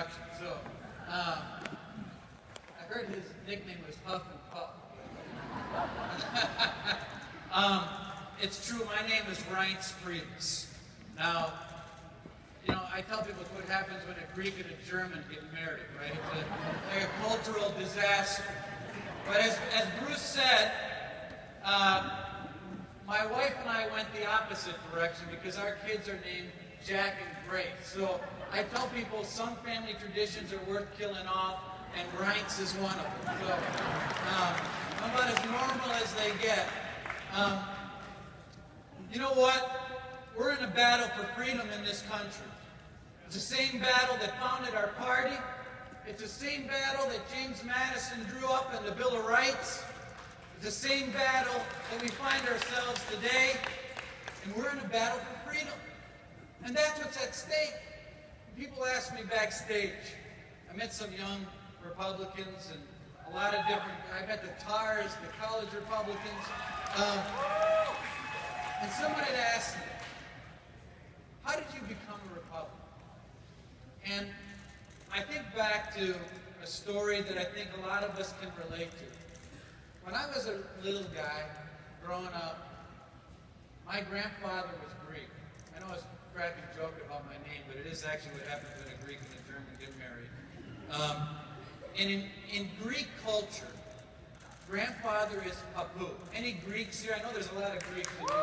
introduction. So, I heard his nickname was Huff and Puff. It's true, my name is Reince Priebus. Now, you know, I tell people what happens when a Greek and a German get married, right? It's like a cultural disaster. But as Bruce said, my wife and I went the opposite direction because our kids are named Jack and Grace. So I tell people some family traditions are worth killing off, and Reince is one of them. So I'm about as normal as they get. You know what? We're in a battle for freedom in this country. It's the same battle that founded our party. It's the same battle that James Madison drew up in the Bill of Rights. It's the same battle that we find ourselves today. And we're in a battle for freedom. And that's what's at stake. People ask me backstage. I met some young Republicans and a lot of different, I met the TARs, the college Republicans. And someone had asked me, how did you become a Republican? And I think back to a story that I think a lot of us can relate to. When I was a little guy growing up, my grandfather was Greek. I know it's a cracking joke about my name, but it is actually what happens when a Greek and a German get married. And in Greek culture, grandfather is papu. Any Greeks here? I know there's a lot of Greeks in here.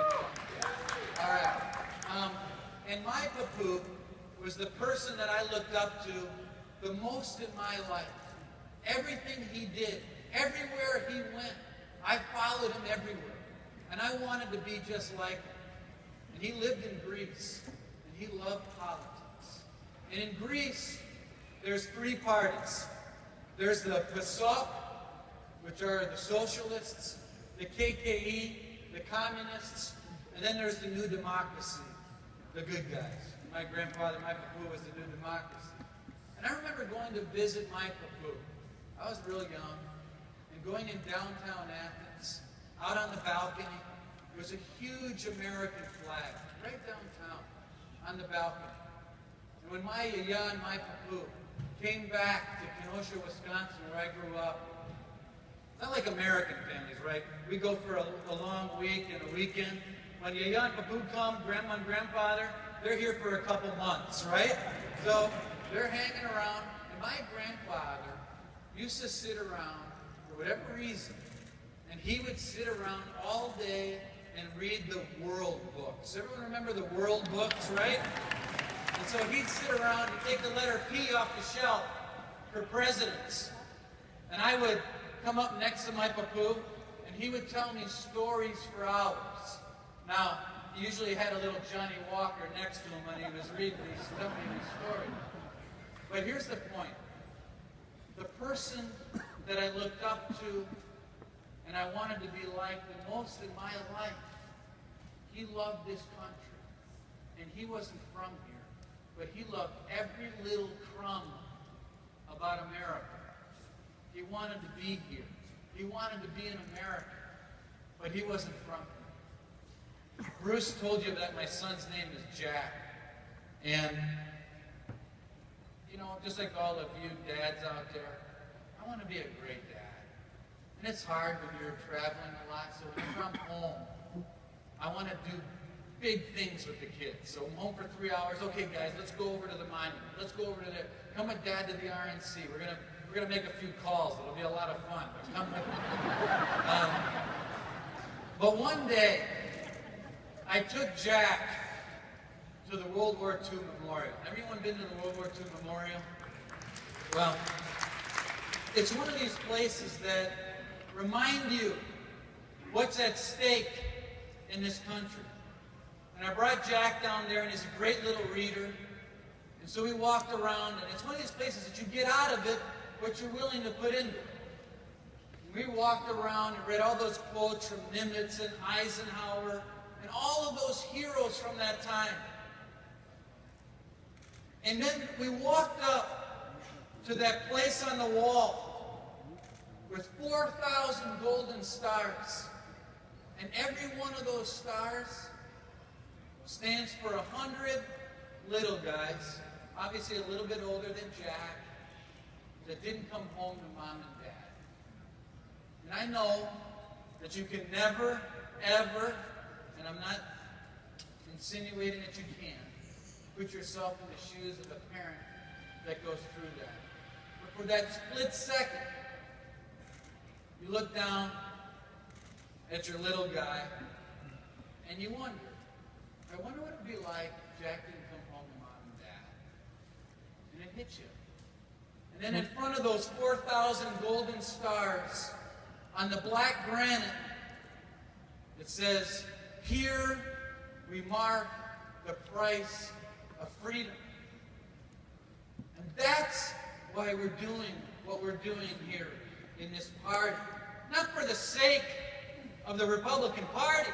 All right. And my papu was the person that I looked up to the most in my life. Everything he did, everywhere he went, I followed him everywhere. And I wanted to be just like him. And he lived in Greece, and he loved politics. And in Greece, there's three parties. There's the PASOK, which are the socialists, the KKE, the communists, and then there's the New Democracy, the good guys. My grandfather, my papu, was the New Democracy. And I remember going to visit my papu. I was real young, and going in downtown Athens, out on the balcony, there was a huge American flag, right downtown, on the balcony. And when my yaya and my papu came back to Kenosha, Wisconsin, where I grew up, not like American families, right? We go for a long week and a weekend. When yaya and papu come, grandma and grandfather, they're here for a couple months, right? So they're hanging around, and my grandfather used to sit around for whatever reason, and he would sit around all day and read the world books. Everyone remember the world books, right? And so he'd sit around and take the letter P off the shelf for presidents. And I would come up next to my papu, and he would tell me stories for hours. Now, he usually had a little Johnny Walker next to him when he was reading telling me these stories. But here's the point. The person that I looked up to and I wanted to be like the most in my life, he loved this country. And he wasn't from here, but he loved every little crumb about America. He wanted to be here. He wanted to be in America, but he wasn't from here. Bruce told you that my son's name is Jack. And, you know, just like all of you dads out there, I want to be a great dad. And it's hard when you're traveling a lot, so whenever I'm home, I want to do big things with the kids. So I'm home for 3 hours. Okay, guys, let's go over to the monument. Let's go over to there. Come with Dad to the RNC. We're gonna make a few calls. It'll be a lot of fun. But come with me. But one day, I took Jack to the World War II Memorial. Everyone been to the World War II Memorial? Well, it's one of these places that remind you what's at stake in this country. And I brought Jack down there, and he's a great little reader. And so we walked around, and it's one of these places that you get out of it what you're willing to put into it. And we walked around and read all those quotes from Nimitz and Eisenhower, and all of those heroes from that time. And then we walked up to that place on the wall with 4,000 golden stars. And every one of those stars stands for 100 little guys obviously a little bit older than Jack, that didn't come home to mom and dad. And I know that you can never, ever, and I'm not insinuating that you can, put yourself in the shoes of a parent that goes through that. But for that split second, you look down at your little guy, and you wonder, I wonder what it would be like if Jack didn't come home to mom and dad. And it hits you. And then in front of those 4,000 golden stars, on the black granite, it says, "Here we mark the price of freedom." And that's why we're doing what we're doing here in this party. Not for the sake of the Republican Party,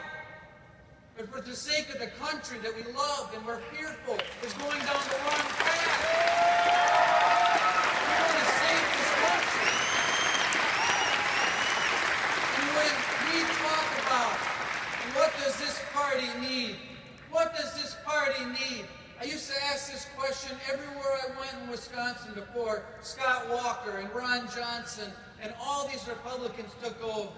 but for the sake of the country that we love and we're fearful is going down the wrong path. We want to save this country. And when we talk about what does this party need, what does this party need? I used to ask this question everywhere I went in Wisconsin before Scott Walker and Ron Johnson and all these Republicans took over.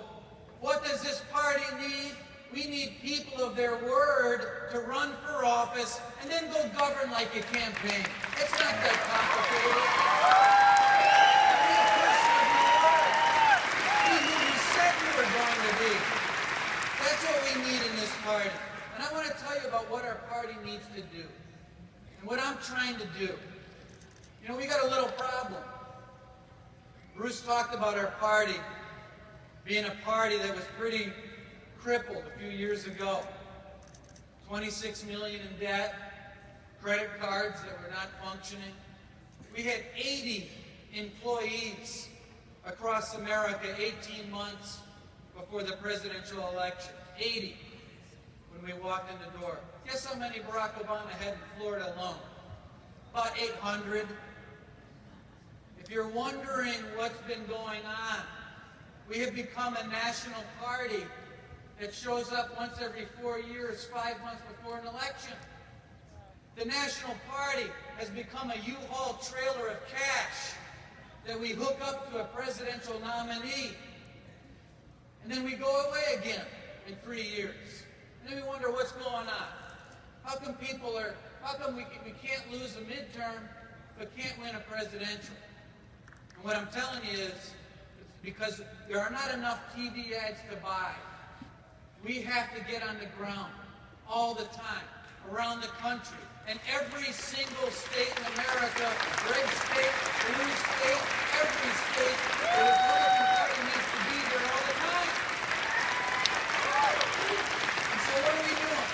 What does this party need? We need people of their word to run for office and then go govern like a campaign. It's not that complicated. Be a person of your word. Be who you said you were going to be. That's what we need in this party. And I want to tell you about what our party needs to do. And what I'm trying to do. You know, we got a little problem. Bruce talked about our party being a party that was pretty crippled a few years ago. 26 million in debt, credit cards that were not functioning. We had 80 employees across America 18 months before the presidential election. 80 when we walked in the door. Guess how many Barack Obama had in Florida alone? About 800. If you're wondering what's been going on, we have become a national party that shows up once every 4 years, 5 months before an election. The National Party has become a U-Haul trailer of cash that we hook up to a presidential nominee. And then we go away again in 3 years. And then we wonder what's going on. How come we can't lose a midterm but can't win a presidential? And what I'm telling you is, it's because there are not enough TV ads to buy. We have to get on the ground all the time, around the country. And every single state in America, red state, blue state, every state, the Republican Party needs to be there all the time. And so what are we doing?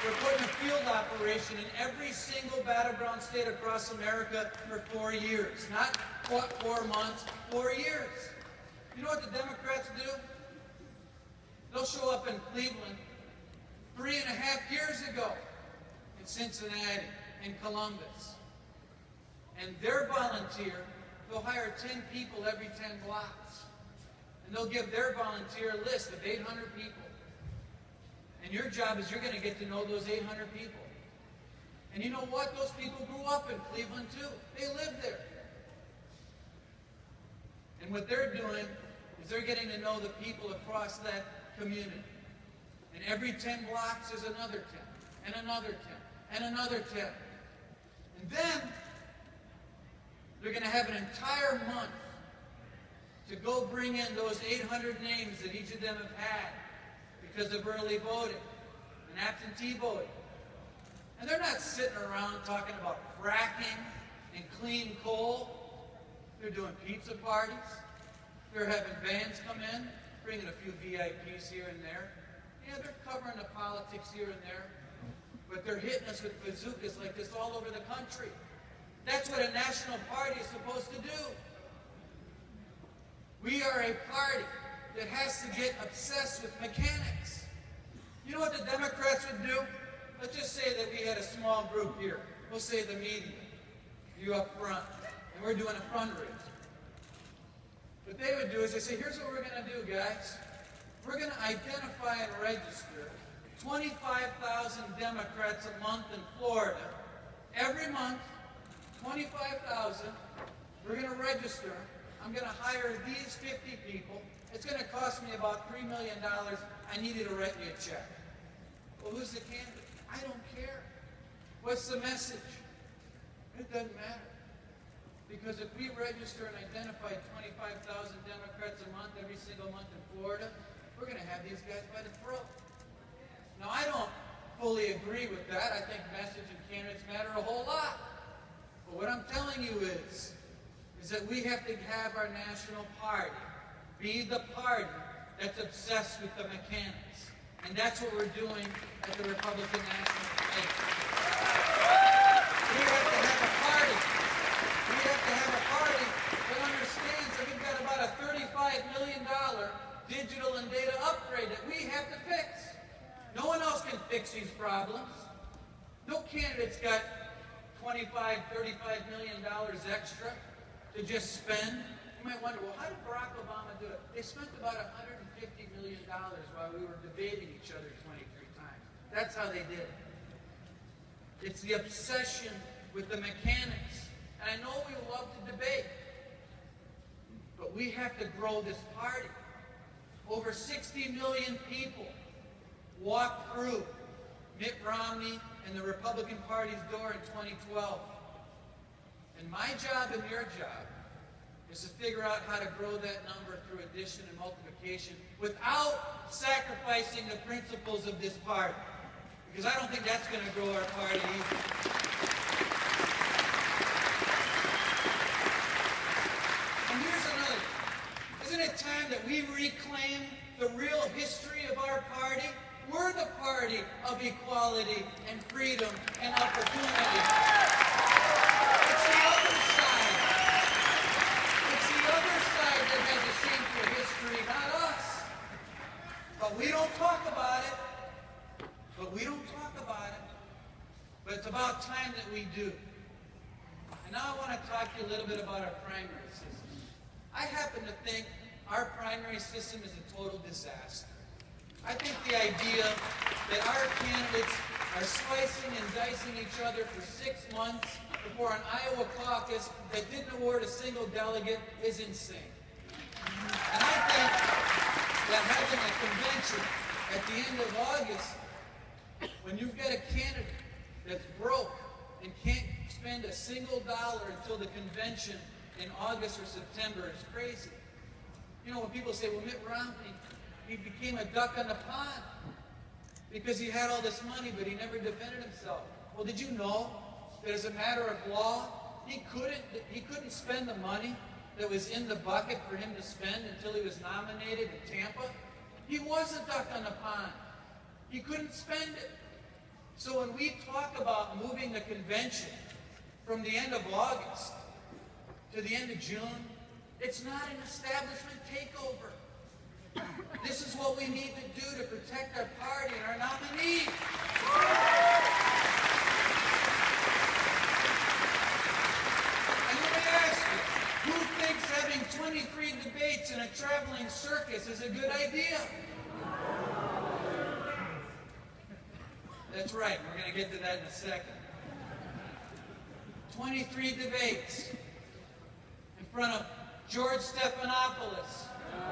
We're putting a field operation in every single battleground state across America for 4 years. Not 4 months, 4 years. You know what the Democrats do? They'll show up in Cleveland 3.5 years ago, in Cincinnati, in Columbus. And their volunteer, they'll hire 10 people every 10 blocks. And they'll give their volunteer a list of 800 people. And your job is you're going to get to know those 800 people. And you know what? Those people grew up in Cleveland too. They lived there. And what they're doing is they're getting to know the people across that community. And every 10 blocks is another 10, and another 10, and another 10. And then they're going to have an entire month to go bring in those 800 names that each of them have had because of early voting and absentee voting. And they're not sitting around talking about fracking and clean coal. They're doing pizza parties. They're having bands come in, bringing a few VIPs here and there. Yeah, they're covering the politics here and there. But they're hitting us with bazookas like this all over the country. That's what a national party is supposed to do. We are a party that has to get obsessed with mechanics. You know what the Democrats would do? Let's just say that we had a small group here. We'll say the media, you up front, and we're doing a fundraiser. What they would do is they say, here's what we're going to do, guys. We're going to identify and register 25,000 Democrats a month in Florida. Every month, $25,000. We're going to register. I'm going to hire these 50 people. It's going to cost me about $3 million. I need you to write me a check. Well, who's the candidate? I don't care. What's the message? It doesn't matter. Because if we register and identify 25,000 Democrats a month, every single month in Florida, we're going to have these guys by the throat. Now, I don't fully agree with that. I think message and candidates matter a whole lot. But what I'm telling you is that we have to have our national party be the party that's obsessed with the mechanics. And that's what we're doing at the Republican National Committee. We have to have a party. We have to have a party that understands that we've got about a $35 million digital and data upgrade that we have to fix. No one else can fix these problems. No candidate's got $25, $35 million extra to just spend. You might wonder, well, how did Barack Obama do it? They spent about $150 million while we were debating each other 23 times. That's how they did it. It's the obsession with the mechanics. And I know we love to debate, but we have to grow this party. Over 60 million people walked through Mitt Romney and the Republican Party's door in 2012. And my job and your job is to figure out how to grow that number through addition and multiplication without sacrificing the principles of this party. Because I don't think that's going to grow our party either. And here's another thing. Isn't it time that we reclaim the real history of our party? We're the party of equality and freedom and opportunity. It's the other side. It's the other side that has a shameful history, not us. But we don't talk about it. But it's about time that we do. And now I want to talk to you a little bit about our primary system. I happen to think our primary system is a total disaster. I think the idea that our candidates are slicing and dicing each other for 6 months before an Iowa caucus that didn't award a single delegate is insane. And I think that having a convention at the end of August, when you've got a candidate that's broke and can't spend a single dollar until the convention in August or September is crazy. You know, when people say, well, Mitt Romney, he became a duck on the pond because he had all this money, but he never defended himself. Well, did you know that as a matter of law, he couldn't spend the money that was in the bucket for him to spend until he was nominated in Tampa? He was a duck on the pond. He couldn't spend it. So when we talk about moving the convention from the end of August to the end of June, it's not an establishment takeover. This is what we need to do to protect our party and our nominee. And let me ask you, who thinks having 23 debates in a traveling circus is a good idea? That's right, we're going to get to that in a second. 23 debates in front of George Stephanopoulos,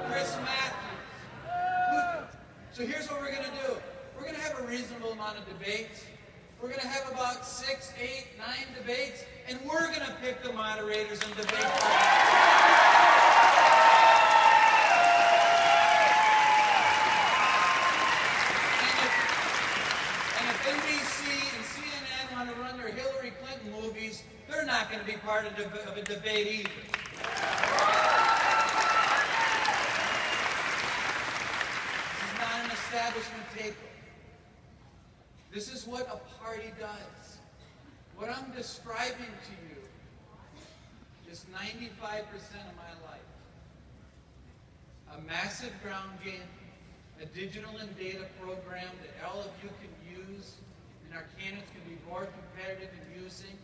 Chris Matthews. So here's what we're going to do. We're going to have a reasonable amount of debates. We're going to have about 6, 8, 9 debates, and we're going to pick the moderators and debate partners. They're not going to be part of a debate either. This is not an establishment takeover. This is what a party does. What I'm describing to you is 95% of my life. A massive ground game, a digital and data program that all of you can use and our candidates can be more competitive in using.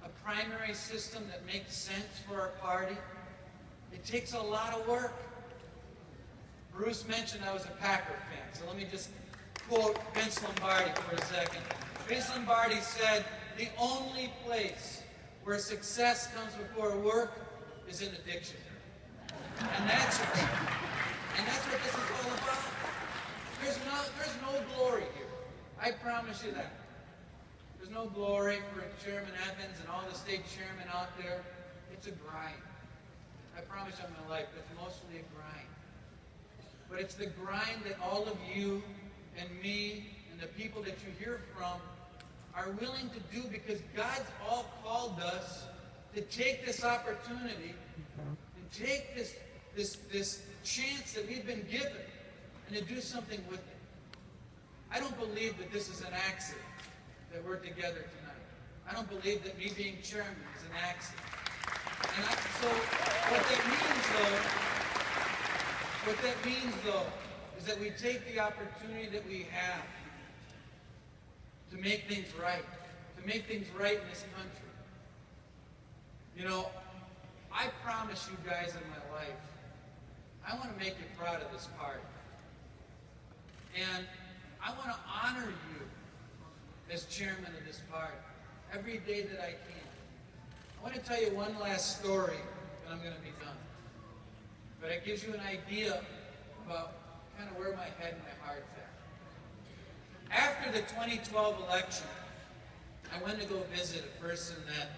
A primary system that makes sense for our party. It takes a lot of work. Bruce mentioned I was a Packer fan, so let me just quote Vince Lombardi for a second. Vince Lombardi said, the only place where success comes before work is an addiction. And that's what this is all about. There's no glory here. I promise you that. There's no glory for Chairman Evans and all the state chairmen out there. It's a grind. I promise you in my life, it's mostly a grind. But it's the grind that all of you and me and the people that you hear from are willing to do, because God's all called us to take this opportunity and take this chance that we've been given and to do something with it. I don't believe that this is an accident that we're together tonight. I don't believe that me being chairman is an accident. And so what that means though, is that we take the opportunity that we have to make things right, in this country. You know, I promise you guys in my life, I want to make you proud of this party. And I want to honor you as chairman of this party every day that I can. I want to tell you one last story, and I'm going to be done. But it gives you an idea about kind of where my head and my heart's at. After the 2012 election, I went to go visit a person that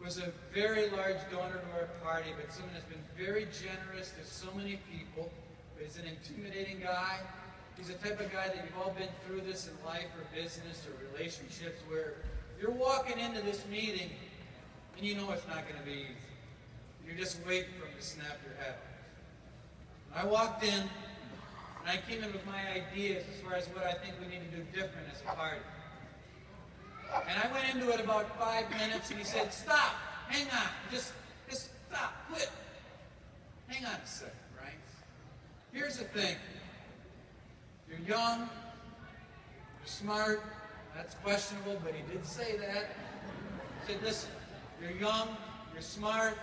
was a very large donor to our party, but someone that's been very generous to so many people. He's an intimidating guy. He's the type of guy that you've all been through this in life or business or relationships, where you're walking into this meeting and you know it's not going to be easy. You're just waiting for him to snap your head off. I walked in, and I came in with my ideas as far as what I think we need to do different as a party. And I went into it about 5 minutes, and he said, "Stop, hang on, just stop, quit. Hang on a second, right? Here's the thing. You're young, you're smart." That's questionable, but he did say that. He said, "Listen, you're young, you're smart.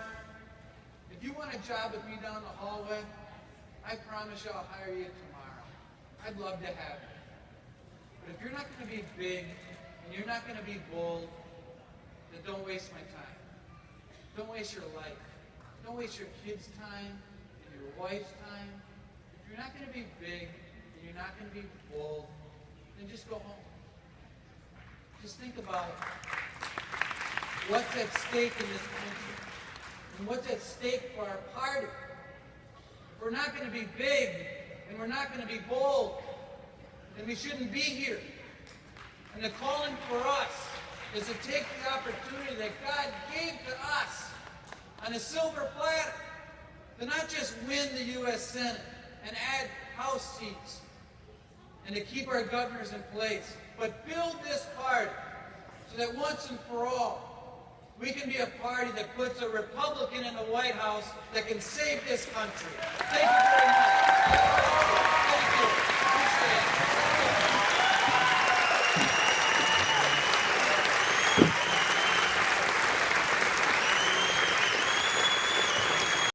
If you want a job with me down the hallway, I promise you I'll hire you tomorrow. I'd love to have you. But if you're not going to be big, and you're not going to be bold, then don't waste my time. Don't waste your life. Don't waste your kids' time and your wife's time. If you're not going to be big, and you're not going to be bold, then just go home. Just think about what's at stake in this country, and what's at stake for our party. If we're not going to be big, and we're not going to be bold, then we shouldn't be here. And the calling for us is to take the opportunity that God gave to us on a silver platter, to not just win the U.S. Senate and add House seats and to keep our governors in place, but build this party so that once and for all, we can be a party that puts a Republican in the White House that can save this country. Thank